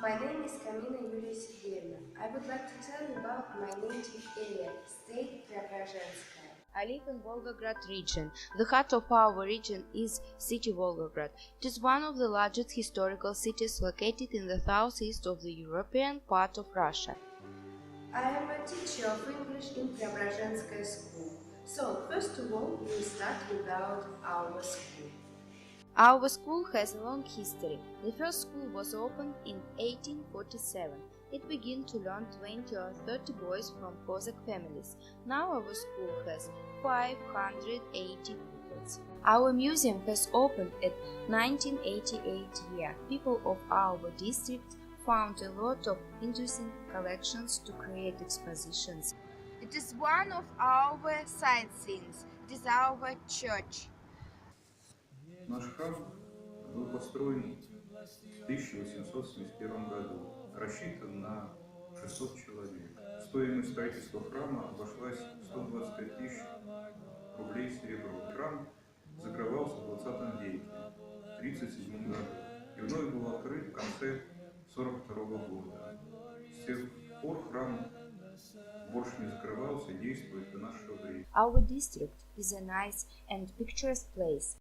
My name is Камина Юлия Сергеевна. I would like to tell you about my native area, state Preobrazhenskaya. I live in Volgograd region. The heart of our region is city Volgograd. It is one of the largest historical cities located in the southeast of the European part of Russia. I am a teacher of English in Preobrazhenskaya school. So, first of all, we will start about our school. Our school has a long history. The first school was opened in 1847. It began to learn 20 or 30 boys from Cossack families. Now our school has 580 pupils. Our museum has opened at 1988 year. People of our district found a lot of interesting collections to create expositions. It is one of our sightseeings. It is our church. Наш храм был построен в 1871 году, рассчитан на 600 человек. Стоимость строительства храма обошлась в 125 тысяч рублей серебром. Храм закрывался в 20 веке, в 1937 году, и вновь был открыт в конце 1942 года. С тех пор храм больше не закрывался и действует до нашего времени. Our district is a nice and picturesque place.